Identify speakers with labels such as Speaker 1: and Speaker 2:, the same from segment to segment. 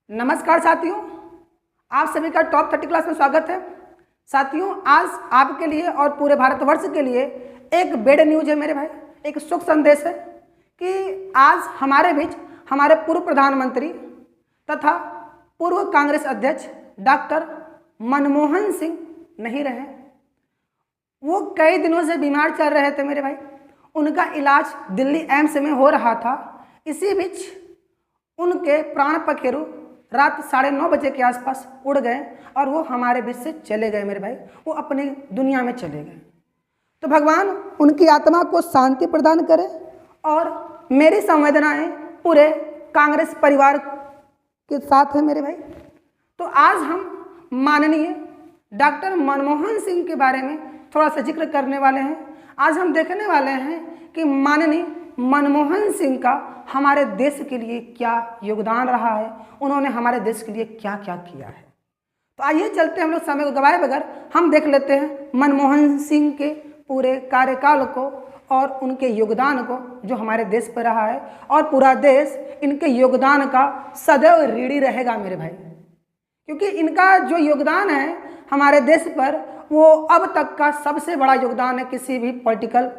Speaker 1: नमस्कार साथियों, आप सभी का टॉप 30 क्लास में स्वागत है। साथियों, आज आपके लिए और पूरे भारतवर्ष के लिए एक बेड न्यूज है मेरे भाई, एक सुख संदेश है कि आज हमारे बीच हमारे पूर्व प्रधानमंत्री तथा पूर्व कांग्रेस अध्यक्ष डॉक्टर मनमोहन सिंह नहीं रहे। वो कई दिनों से बीमार चल रहे थे मेरे भाई, उनका इलाज दिल्ली एम्स में हो रहा था। इसी बीच उनके प्राण पखेरु रात 9:30 बजे के आसपास उड़ गए और वो हमारे बीच से चले गए मेरे भाई, वो अपनी दुनिया में चले गए। तो भगवान उनकी आत्मा को शांति प्रदान करे और मेरी संवेदनाएं पूरे कांग्रेस परिवार के साथ है मेरे भाई। तो आज हम माननीय डॉक्टर मनमोहन सिंह के बारे में थोड़ा सा जिक्र करने वाले हैं। आज हम देखने वाले हैं कि माननीय मनमोहन सिंह का हमारे देश के लिए क्या योगदान रहा है, उन्होंने हमारे देश के लिए क्या क्या किया है। तो आइए चलते हैं, हम लोग समय को गवाए बगैर हम देख लेते हैं मनमोहन सिंह के पूरे कार्यकाल को और उनके योगदान को जो हमारे देश पर रहा है, और पूरा देश इनके योगदान का सदैव ऋणी रहेगा मेरे भाई, क्योंकि इनका जो योगदान है हमारे देश पर वो अब तक का सबसे बड़ा योगदान है। किसी भी पॉलिटिकल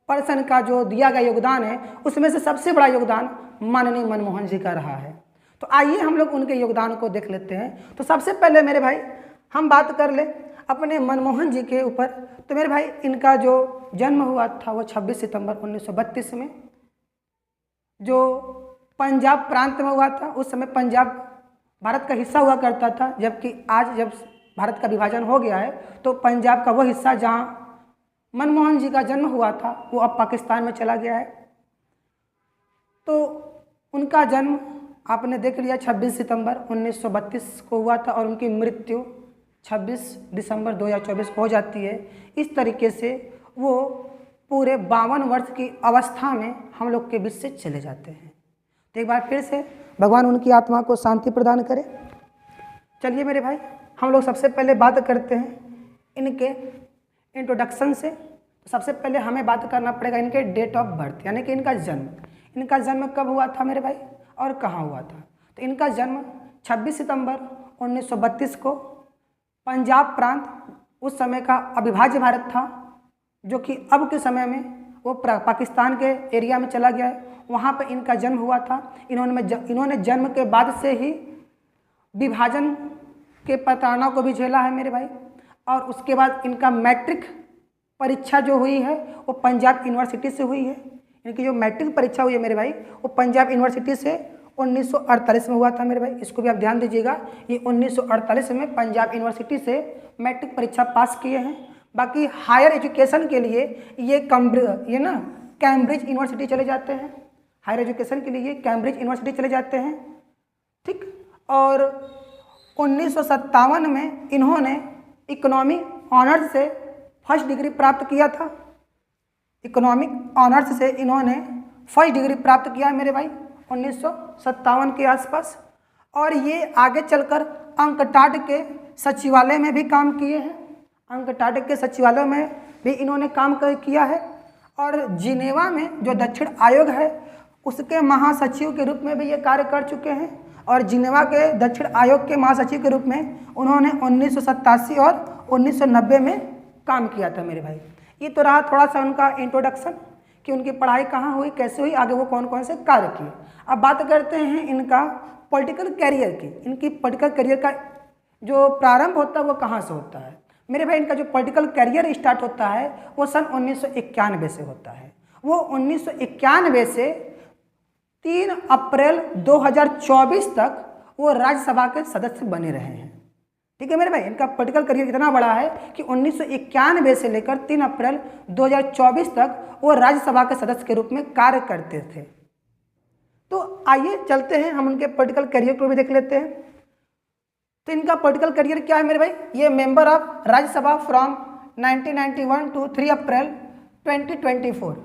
Speaker 1: पर्सन का जो दिया गया योगदान है उसमें से सबसे बड़ा योगदान माननीय मनमोहन जी का रहा है। तो आइए हम लोग उनके योगदान को देख लेते हैं। तो सबसे पहले मेरे भाई हम बात कर ले अपने मनमोहन जी के ऊपर। तो मेरे भाई इनका जो जन्म हुआ था वो 26 सितंबर 1932 में जो पंजाब प्रांत में हुआ था। उस समय पंजाब भारत का हिस्सा हुआ करता था, जबकि आज जब भारत का विभाजन हो गया है तो पंजाब का वो हिस्सा जहाँ मनमोहन जी का जन्म हुआ था वो अब पाकिस्तान में चला गया है। तो उनका जन्म आपने देख लिया 26 सितंबर 1932 को हुआ था और उनकी मृत्यु 26 दिसंबर 2024 को हो जाती है। इस तरीके से वो पूरे 52 वर्ष की अवस्था में हम लोग के बीच से चले जाते हैं। तो एक बार फिर से भगवान उनकी आत्मा को शांति प्रदान करे। चलिए मेरे भाई, हम लोग सबसे पहले बात करते हैं इनके इंट्रोडक्शन से। तो सबसे पहले हमें बात करना पड़ेगा इनके डेट ऑफ बर्थ, यानी कि इनका जन्म। इनका जन्म कब हुआ था मेरे भाई और कहाँ हुआ था? तो इनका जन्म 26 सितंबर 1932 को पंजाब प्रांत, उस समय का अविभाज्य भारत था जो कि अब के समय में वो पाकिस्तान के एरिया में चला गया है, वहाँ पर इनका जन्म हुआ था। इन्होंने जन्म के बाद से ही विभाजन के प्रताड़ना को भी झेला है मेरे भाई। और उसके बाद इनका मैट्रिक परीक्षा जो हुई है वो पंजाब यूनिवर्सिटी से हुई है। इनकी जो मैट्रिक परीक्षा हुई है मेरे भाई वो पंजाब यूनिवर्सिटी से 1948 में हुआ था मेरे भाई। इसको भी आप ध्यान दीजिएगा, ये 1948 में पंजाब यूनिवर्सिटी से मैट्रिक परीक्षा पास किए हैं। बाकी हायर एजुकेशन के लिए ये कैम्ब्रिज यूनिवर्सिटी चले जाते हैं। हायर एजुकेशन के लिए कैम्ब्रिज यूनिवर्सिटी चले जाते हैं, ठीक। और 1957 में इन्होंने इकोनॉमी ऑनर्स से फर्स्ट डिग्री प्राप्त किया था। इकोनॉमिक ऑनर्स से इन्होंने फर्स्ट डिग्री प्राप्त किया है मेरे भाई 1957 के आसपास। और ये आगे चलकर अंकटाड के सचिवालय में भी काम किए हैं। अंकटाड के सचिवालय में भी इन्होंने काम किया है। और जिनेवा में जो दक्षिण आयोग है उसके महासचिव के रूप में भी ये कार्य कर चुके हैं। और जिनेवा के दक्षिण आयोग के महासचिव के रूप में उन्होंने 1987 और 1990 में काम किया था मेरे भाई। ये तो रहा थोड़ा सा उनका इंट्रोडक्शन कि उनकी पढ़ाई कहाँ हुई, कैसे हुई, आगे वो कौन कौन से कार्य किए। अब बात करते हैं इनका पॉलिटिकल करियर की। इनकी पॉलिटिकल करियर का जो प्रारंभ होता है वो कहाँ से होता है मेरे भाई? इनका जो पॉलिटिकल करियर स्टार्ट होता है वो सन 1991 से होता है। वो 1991 से 3 अप्रैल 2024 तक वो राज्यसभा के सदस्य बने रहे हैं, ठीक है मेरे भाई। इनका पॉलिटिकल करियर इतना बड़ा है कि 1991 से लेकर 3 अप्रैल 2024 तक वो राज्यसभा के सदस्य के रूप में कार्य करते थे। तो आइए चलते हैं, हम उनके पॉलिटिकल करियर को भी देख लेते हैं। तो इनका पॉलिटिकल करियर क्या है मेरे भाई? ये member of Rajya Sabha from 1991 to 3 April 2024।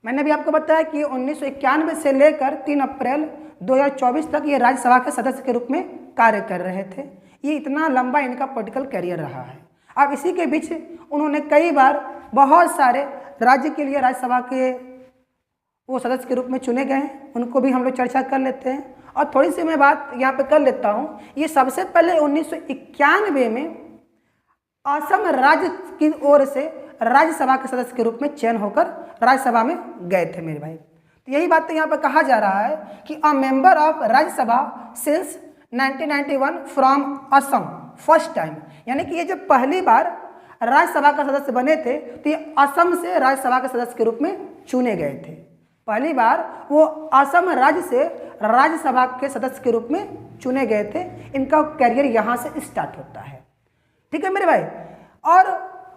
Speaker 1: मैंने भी आपको बताया कि 1991 से लेकर 3 अप्रैल 2024 तक ये राज्यसभा के सदस्य के रूप में कार्य कर रहे थे। ये इतना लंबा इनका पॉलिटिकल करियर रहा है। अब इसी के बीच उन्होंने कई बार बहुत सारे राज्य के लिए राज्यसभा के वो सदस्य के रूप में चुने गए हैं, उनको भी हम लोग चर्चा कर लेते हैं। और थोड़ी सी मैं बात यहाँ पे कर लेता हूँ। ये सबसे पहले 1991 में असम राज्य की ओर से राज्यसभा के सदस्य के रूप में चयन होकर राज्यसभा में गए थे मेरे भाई। तो यही बात यहाँ पे कहा जा रहा है कि a member of Rajya Sabha since 1991 from Assam first time, यानी कि ये जब पहली बार राज्यसभा का सदस्य बने थे तो ये असम से राज्यसभा के सदस्य के रूप में चुने गए थे। पहली बार वो असम राज्य से राज्यसभा के सदस्य के रूप में चुने गए थे। इनका कैरियर यहाँ से स्टार्ट होता है, ठीक है मेरे भाई। और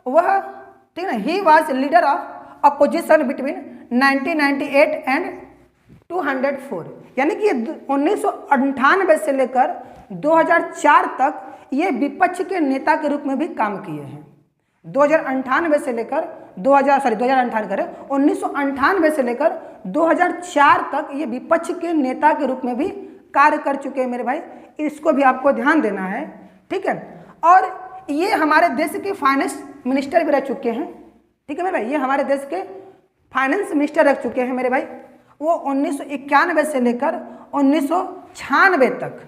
Speaker 1: वह ठीक है, he was leader of opposition between 1998 and 204, यानी कि 1998 से लेकर 2004 तक ये विपक्ष के नेता के रूप में भी काम किए हैं। 2098 से लेकर 1998 से लेकर 2004 तक ये विपक्ष के नेता के रूप में भी कार्य कर चुके हैं मेरे भाई। इसको भी आपको ध्यान देना है, ठीक है। और ये हमारे देश के फाइनेंस मिनिस्टर भी रह चुके हैं, ठीक है मेरे भाई। ये हमारे देश के फाइनेंस मिनिस्टर रह चुके हैं मेरे भाई। वो 1991 से लेकर 1996 तक,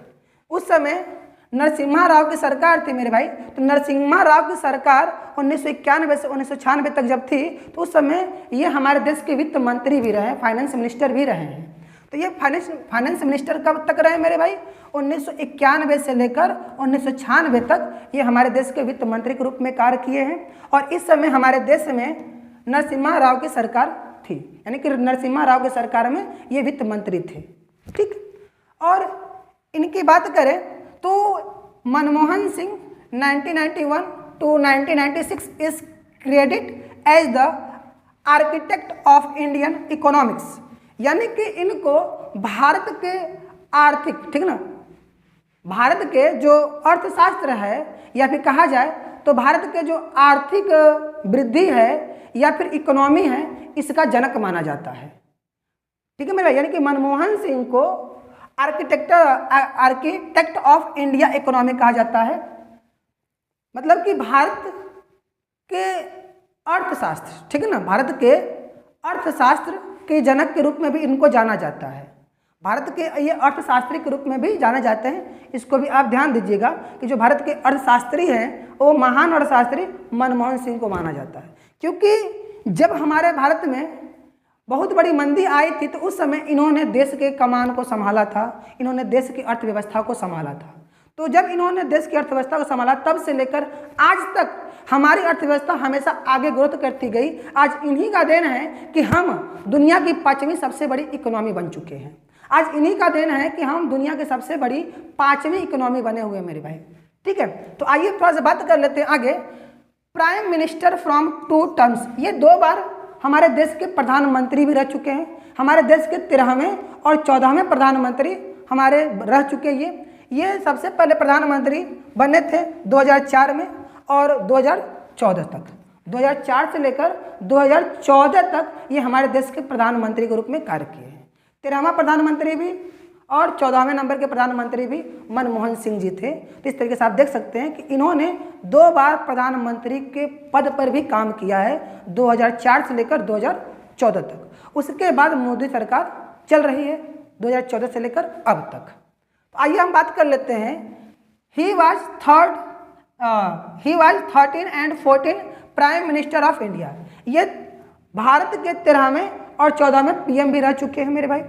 Speaker 1: उस समय नरसिम्हा राव की सरकार थी मेरे भाई। तो नरसिम्हा राव की सरकार 1991 से 1996 तक जब थी तो उस समय ये हमारे देश के वित्त मंत्री भी रहे, फाइनेंस मिनिस्टर भी रहे हैं। तो ये फाइनेंस मिनिस्टर कब तक रहे मेरे भाई? 1991 से लेकर 1996 तक ये हमारे देश के वित्त मंत्री के रूप में कार्य किए हैं। और इस समय हमारे देश में नरसिम्हा राव की सरकार थी, यानी कि नरसिम्हा राव की सरकार में ये वित्त मंत्री थे, ठीक। और इनकी बात करें तो Manmohan Singh 1991 to 1996 is credit as the architect of Indian economics, यानी कि इनको भारत के आर्थिक, ठीक ना, भारत के जो अर्थशास्त्र है या फिर कहा जाए तो भारत के जो आर्थिक वृद्धि है या फिर इकोनॉमी है, इसका जनक माना जाता है, ठीक है मेरा। यानी कि मनमोहन सिंह को आर्किटेक्ट ऑफ इंडिया इकोनॉमी कहा जाता है, मतलब कि भारत के अर्थशास्त्र, ठीक है ना, भारत के अर्थशास्त्र के जनक के रूप में भी इनको जाना जाता है। भारत के ये अर्थशास्त्री के रूप में भी जाने जाते हैं। इसको भी आप ध्यान दीजिएगा कि जो भारत के अर्थशास्त्री हैं वो महान अर्थशास्त्री मनमोहन सिंह को माना जाता है, क्योंकि जब हमारे भारत में बहुत बड़ी मंदी आई थी तो उस समय इन्होंने देश के कमान को संभाला था, इन्होंने देश की अर्थव्यवस्था को संभाला था। तो जब इन्होंने देश की अर्थव्यवस्था को संभाला तब से लेकर आज तक हमारी अर्थव्यवस्था हमेशा आगे ग्रोथ करती गई। आज इन्हीं का देन है कि हम दुनिया की 5वीं सबसे बड़ी इकोनॉमी बन चुके हैं। आज इन्हीं का देन है कि हम दुनिया की सबसे बड़ी 5वीं इकोनॉमी बने हुए मेरे भाई, ठीक है। तो आइए थोड़ा सा बात कर लेते हैं आगे। प्राइम मिनिस्टर फ्रॉम 2 टर्म्स, ये 2 बार हमारे देश के प्रधानमंत्री भी रह चुके हैं। हमारे देश के 13वें और 14वें प्रधानमंत्री हमारे रह चुके हैं। ये सबसे पहले प्रधानमंत्री बने थे 2004 में और 2014 तक, 2004 से लेकर 2014 तक ये हमारे देश के प्रधानमंत्री के रूप में कार्य किए हैं। 13वां प्रधानमंत्री भी और 14वें नंबर के प्रधानमंत्री भी मनमोहन सिंह जी थे। तो इस तरीके से आप देख सकते हैं कि इन्होंने 2 बार प्रधानमंत्री के पद पर भी काम किया है, 2004 से लेकर 2014 तक। उसके बाद मोदी सरकार चल रही है 2014 से लेकर अब तक। तो आइए हम बात कर लेते हैं। He was 13 and 14 prime minister of India. ये भारत के 13वें और 14वें पीएम भी रह चुके हैं मेरे भाई।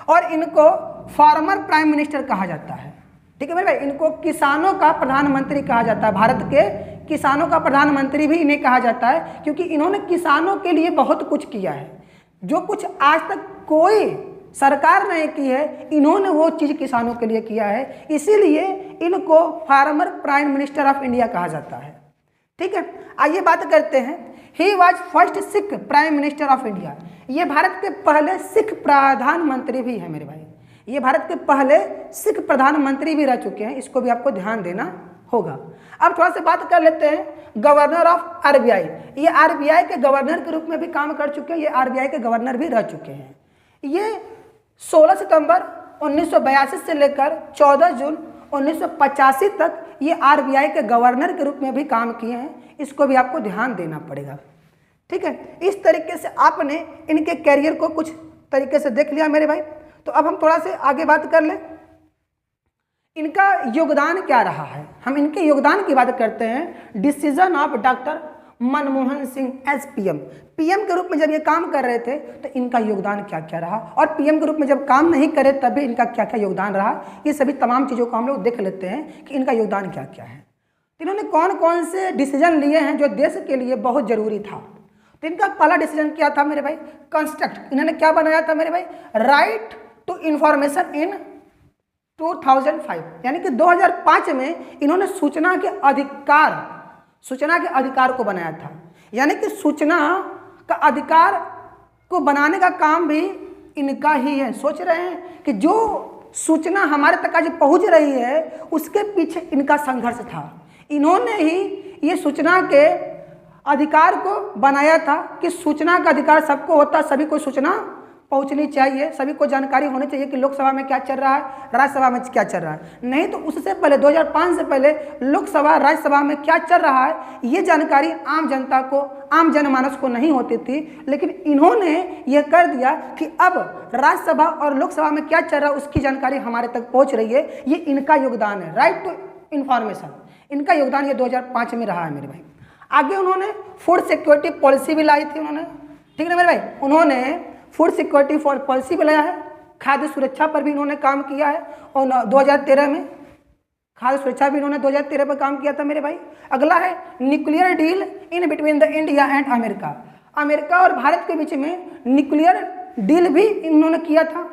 Speaker 1: और इनको फॉर्मर प्राइम मिनिस्टर कहा जाता है, ठीक है मेरे भाई। इनको किसानों का प्रधानमंत्री कहा जाता है, भारत के किसानों का प्रधानमंत्री भी इन्हें कहा जाता है, क्योंकि इन्होंने किसानों के लिए बहुत कुछ किया है। जो कुछ आज तक कोई सरकार नहीं की है, इन्होंने वो चीज़ किसानों के लिए किया है, इसीलिए इनको farmer prime minister of India कहा जाता है, ठीक है। आइए बात करते हैं। He was first Sikh prime minister of India. ये भारत के पहले सिख प्रधानमंत्री भी हैं मेरे भाई। ये भारत के पहले सिख प्रधानमंत्री भी रह चुके हैं, इसको भी आपको ध्यान देना होगा। अब थोड़ा सा बात कर लेते हैं गवर्नर ऑफ आरबीआई। ये आरबीआई के गवर्नर के रूप में भी काम कर चुके हैं, ये आरबीआई के गवर्नर भी रह चुके हैं। ये 16 सितंबर 1982 से लेकर 14 जून 1985 तक ये आरबीआई के गवर्नर के रूप में भी काम किए हैं, इसको भी आपको ध्यान देना पड़ेगा, ठीक है। इस तरीके से आपने इनके कैरियर को कुछ तरीके से देख लिया मेरे भाई। तो अब हम थोड़ा से आगे बात कर लें। इनका योगदान क्या रहा है, हम इनके योगदान की बात करते हैं। Decision of doctor Manmohan Singh as PM, PM के रूप में जब ये काम कर रहे थे तो इनका योगदान क्या क्या रहा, और पीएम के रूप में जब काम नहीं करे तब भी इनका क्या क्या योगदान रहा, ये सभी तमाम चीज़ों को हम लोग देख लेते हैं कि इनका योगदान क्या क्या है। तो इन्होंने कौन कौन से डिसीजन लिए हैं जो देश के लिए बहुत ज़रूरी था। तो इनका पहला डिसीजन क्या था मेरे भाई, कंस्ट्रक्ट, इन्होंने क्या बनाया था मेरे भाई, राइट टू इंफॉर्मेशन इन 2005, यानी कि 2005 में इन्होंने सूचना के अधिकार को बनाया था। यानी कि सूचना का अधिकार को बनाने का काम भी इनका ही है। सोच रहे हैं कि जो सूचना हमारे तक आज पहुंच रही है उसके पीछे इनका संघर्ष था। इन्होंने ही ये सूचना के अधिकार को बनाया था कि सूचना का अधिकार सबको होता, सभी को सूचना पहुंचनी चाहिए, सभी को जानकारी होनी चाहिए कि लोकसभा में क्या चल रहा है, राज्यसभा में क्या चल रहा है। नहीं तो उससे पहले 2005 से पहले लोकसभा राज्यसभा में क्या चल रहा है ये जानकारी आम जनता को, आम जनमानस को नहीं होती थी। लेकिन इन्होंने ये कर दिया कि अब राज्यसभा और लोकसभा में क्या चल रहा है उसकी जानकारी हमारे तक पहुँच रही है। ये इनका योगदान है, राइट टू इन्फॉर्मेशन, इनका योगदान ये 2005 में रहा है मेरे भाई। आगे उन्होंने फूड सिक्योरिटी पॉलिसी भी लाई थी उन्होंने, ठीक है मेरे भाई, उन्होंने फूड सिक्योरिटी पॉलिसी भी लाया है। खाद्य सुरक्षा पर भी इन्होंने काम किया है और 2013 में खाद्य सुरक्षा भी इन्होंने 2013 पर काम किया था मेरे भाई। अगला है nuclear deal in between the India and America, America और भारत के बीच में न्यूक्लियर डील भी इन्होंने किया था,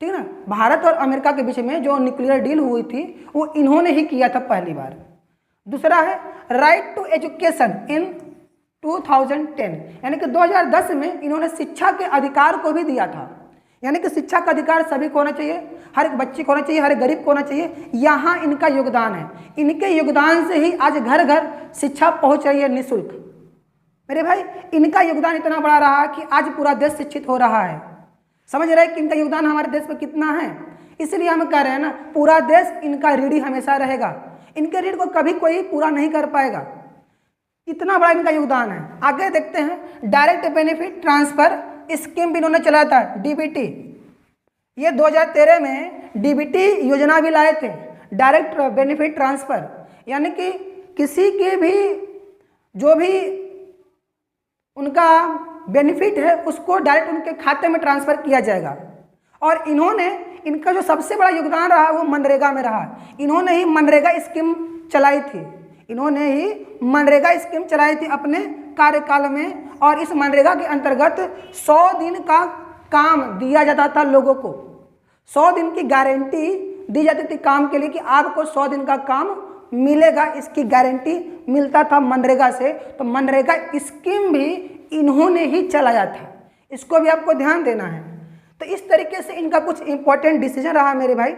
Speaker 1: ठीक है ना। भारत और अमेरिका के बीच में जो न्यूक्लियर डील हुई थी वो इन्होंने ही किया था पहली बार। दूसरा है राइट टू एजुकेशन इन 2010, यानी कि 2010 में इन्होंने शिक्षा के अधिकार को भी दिया था। यानी कि शिक्षा का अधिकार सभी को होना चाहिए, हर एक बच्चे को होना चाहिए, हर एक गरीब को होना चाहिए। यहाँ इनका योगदान है, इनके योगदान से ही आज घर घर शिक्षा पहुँच रही है निःशुल्क। मेरे भाई इनका योगदान इतना बड़ा रहा कि आज पूरा देश शिक्षित हो रहा है। समझ रहे हैं कि इनका योगदान हमारे देश में कितना है। इसलिए हम कह रहे हैं ना, पूरा देश इनका ऋणी हमेशा रहेगा, इनके ऋण को कभी कोई पूरा नहीं कर पाएगा, इतना बड़ा इनका योगदान है। आगे देखते हैं डायरेक्ट बेनिफिट ट्रांसफर स्कीम भी इन्होंने चलाया था, डीबीटी। ये 2013 में डीबीटी योजना भी लाए थे, डायरेक्ट बेनिफिट ट्रांसफर, यानी कि किसी के भी जो भी उनका बेनिफिट है उसको डायरेक्ट उनके खाते में ट्रांसफर किया जाएगा। और इन्होंने, इनका जो सबसे बड़ा योगदान रहा वो मनरेगा में रहा। इन्होंने ही मनरेगा स्कीम चलाई थी, इन्होंने ही मनरेगा स्कीम चलाई थी अपने कार्यकाल में। और इस मनरेगा के अंतर्गत 100 दिन का काम दिया जाता था लोगों को, 100 दिन की गारंटी दी जाती थी काम के लिए कि आपको 100 दिन का काम मिलेगा, इसकी गारंटी मिलता था मनरेगा से। तो मनरेगा स्कीम भी इन्होंने ही चलाया था, इसको भी आपको ध्यान देना है। तो इस तरीके से इनका कुछ इंपॉर्टेंट डिसीजन रहा मेरे भाई।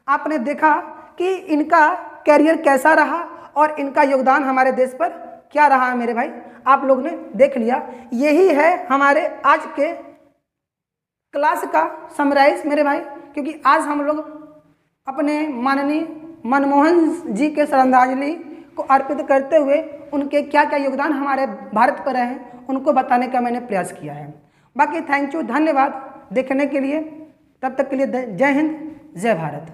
Speaker 1: आपने देखा कि इनका कैरियर कैसा रहा और इनका योगदान हमारे देश पर क्या रहा है मेरे भाई, आप लोग ने देख लिया। यही है हमारे आज के क्लास का समराइज मेरे भाई, क्योंकि आज हम लोग अपने माननीय मनमोहन जी के श्रद्धांजलि को अर्पित करते हुए उनके क्या क्या योगदान हमारे भारत पर रहे हैं उनको बताने का मैंने प्रयास किया है। बाकी थैंक यू, धन्यवाद देखने के लिए। तब तक के लिए जय हिंद, जय भारत।